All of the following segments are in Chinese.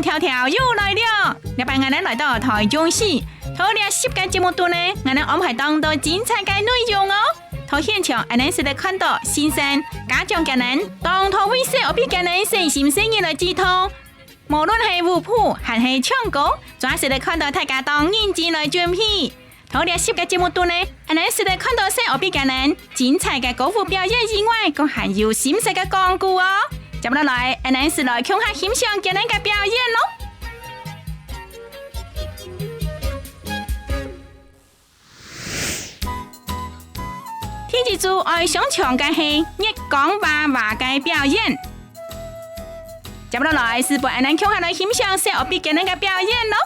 跳跳又来了！礼拜我哋来到台中市，头两10个节目度呢，我哋安排当多精彩嘅内容哦。头现场，我哋是来看到先生、家长嘅人，当头为小别嘅人细心声音来指导。无论系舞谱还是唱歌，总是来看到大家当认真来准备。头两10个节目度呢，我哋是来看到小别嘅人精彩嘅歌舞表演以外，仲还有新式嘅光顾哦。接落来，我哋是来看下欣赏嘅人嘅表演咯。天之珠爱上场嘅係日講娃娃嘅表演。接落來是陪我哋看下來欣賞小別嘅人嘅表演咯。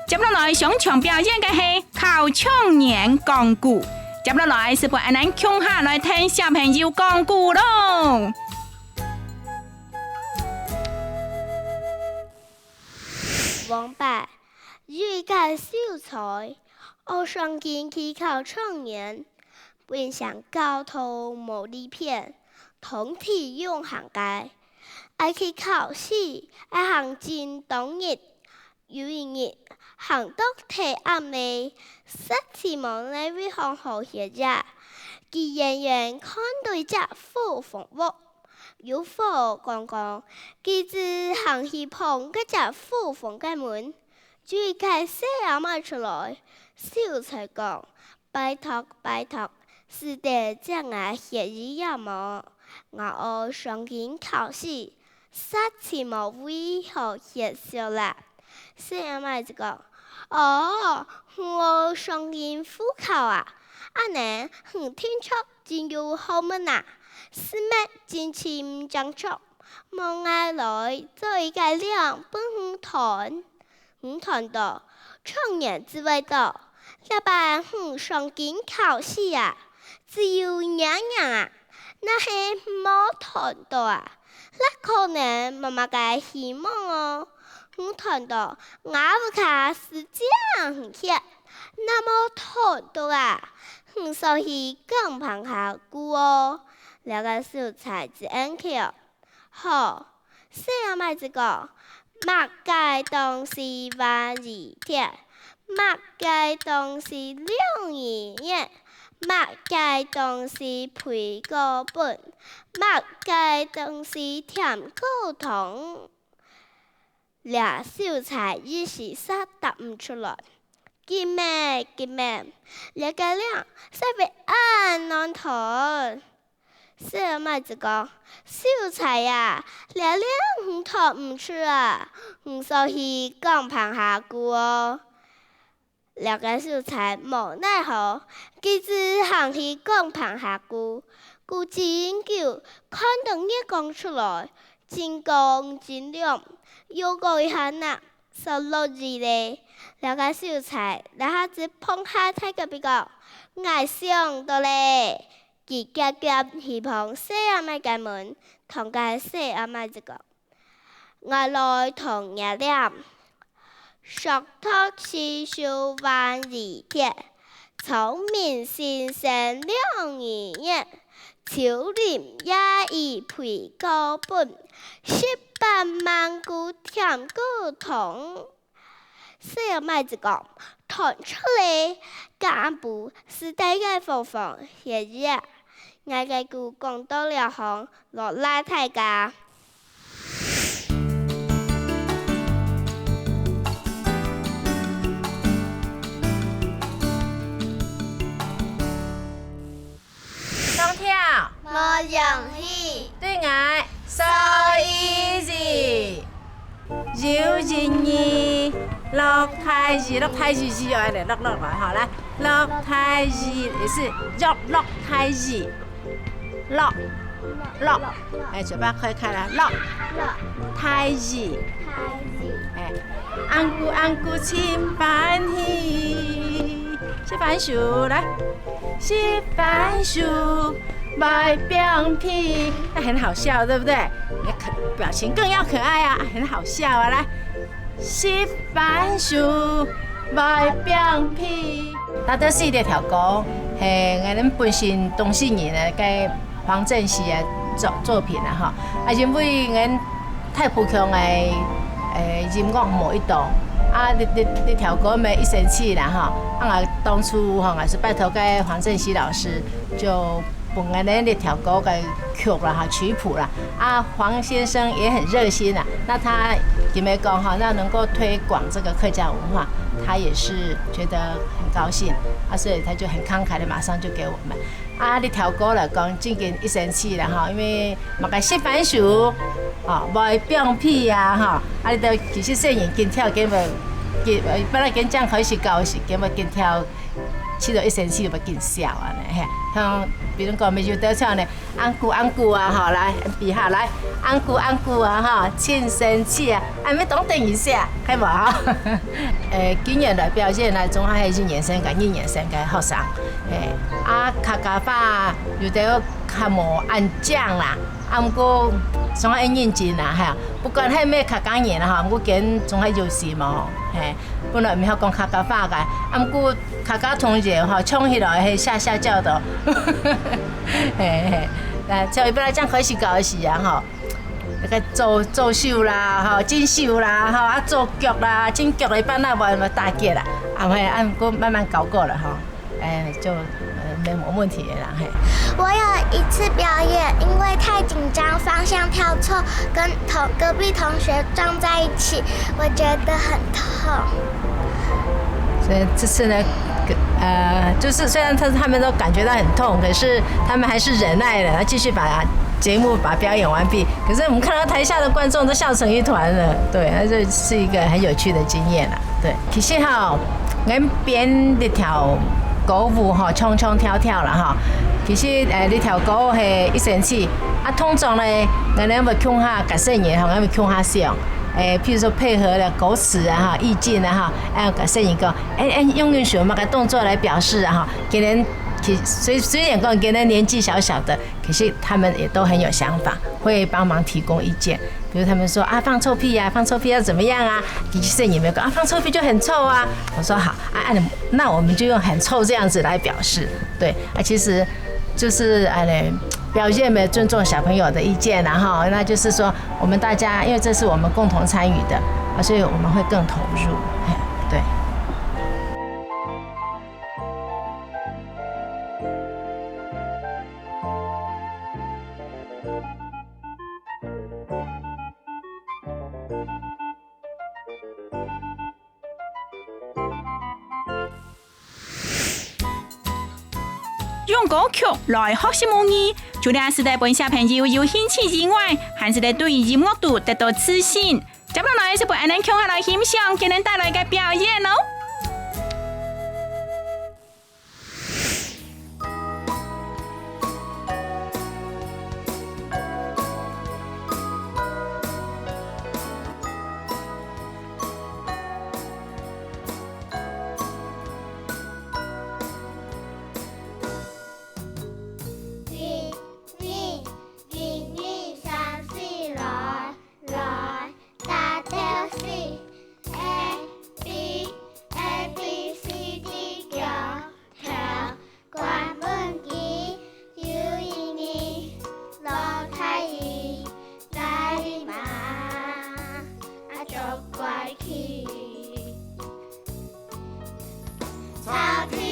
接落來上場表演嘅係考唱年講故，接落來是陪我哋共下來聽小朋友講故咯。王八欲蓋秀才，我上京去考唱年，本想高頭無力片，通體用行街，愛去考試，愛行進當日。有一日，行到天暗呢，實在無呢位行好學者，佢遠遠看到一隻火鳳凰，有火光光，佢只行去碰嗰隻火鳳嘅門，就解細阿媽出來，秀才講：拜託拜託，是得將我學醫也無，我上京考試，實在無為何學少啦。細阿媽就講：哦，我上京赴考啊，阿娘很聽出真有好門啊，是咩真情真錯，望我來做一個兩本團到，唱年之外到，那班上京考試啊，只有娘娘啊，那係冇團到啊，那可能媽媽嘅希望哦。團到我不卡是這樣寫，那麼團到啊，所以更旁下故哦。那個秀才子恩橋，好，細阿妹子講，莫介當是話字帖，物嘅东西两语言，物嘅东西配个本，物嘅东西甜个糖。俩小菜一时啥答唔出来，见咩？两个俩使被按难头。小妹子讲，小菜呀，俩两头唔出啊，唔所以讲螃下句哦。两个小菜无奈何，佢只行去讲螃下句，句真久，看到嘢讲出来，真讲真亮。又过一下呐，16字咧，两个小菜，然后只碰下睇个比较，爱上到咧，佢夾去碰細阿妹嘅門，同個細阿妹就講，我來同日了，熟托是數萬里鐵，聰明先生兩語言。潮林也已陪個本，18萬句甜個糖。小妹子講，彈出嚟，幹部是大家方法，日日，我個句講到了行，落拉太家。雙跳，冇容易，對眼，so easy，柔人意，落太字是要嚟落來，好來，落太字也是落太字，落，哎，嘴巴開開啦，落太字，哎，安姑千番喜，吃番薯來。吃番薯，卖饼皮，那很好笑，对不对？你表情更要可爱啊，很好笑啊！来，吃番薯，卖饼皮。那都是一条歌，係我哋本身東勢人嘅黃正熙嘅作品啦，哈。因為我太普強嘅音樂某一檔。啊，你條歌咪一生氣啦哈！啊，我當初哈也是拜託個黃正熙老師，就幫我哋呢條歌嘅曲啦哈曲譜啦。啊，黃先生也很熱心啊，那他也沒講哈，那能夠推廣這個客家文化，他也是覺得很高興啊，所以他就很慷慨的馬上就給我們。啊，呢條歌嚟講，真嘅一生氣啦哈，因為嘛個食番薯。哦，賣餅皮啊，哈！啊，你都其實細人跟跳，咁咪本來跟講開始高時，咁咪跟跳，起到一生氣就咪跟笑啊呢，嘿！像比如講，咪就得唱呢，安姑啊，哈，來比下來，安姑啊，哈，親生氣啊，還沒懂等一下，係冇哈？今年來表演呢，總係1年生嘅學生，啊，客家話有啲較無按講啦。啊，毋過總係認真啦，係啊，不管係咩客家人啦，嚇，我見總係有事嘛，係，本來唔曉講客家話嘅，啊，毋過客家同學嚇唱起來係嚇嚇叫的，係，嗱，就本來講開始搞事啊，嚇，那個做秀啦，嚇，進秀啦，嚇，啊做劇啦，進劇一般啦，咪大結啦，啊係，啊毋過慢慢搞過了，嚇，就沒問題啦，係。我有一次表演，因為太緊張，方向跳錯，跟隔壁同學撞在一起，我覺得很痛。所以這次呢，就是雖然他們都感覺到很痛，可是他們還是忍耐了，繼續把節目表演完畢。可是我們看到台下的觀眾都笑成一團了，對，那就是一個很有趣的經驗啦。對，其實哈，我編一條歌舞哈，唱跳啦哈。其實呢條歌係一生氣，啊通常咧，我哋咪唱下格式嘢，我咪唱下上，譬如說配合了歌詞啊哈、意境啊哈，格式嘢講，用什麼個動作來表示啊哈，給人雖然講給人年紀小小的，可是他們也都很有想法，會幫忙提供意見。比如他們說啊放臭屁啊，放臭屁要怎麼樣啊？其實也沒有講啊放臭屁就很臭啊。我說好啊，那我們就用很臭這樣子來表示，對啊，其實。就是表現沒尊重小朋友的意見，然後那就是說我們大家，因為這是我們共同參與的，所以我們會更投入，對。用歌曲来学习母语，除了是对本小朋友有兴趣以外，还是对对音乐度得到自信。接落来是陪阿咱共下来欣赏今日带来嘅表演哦。草地。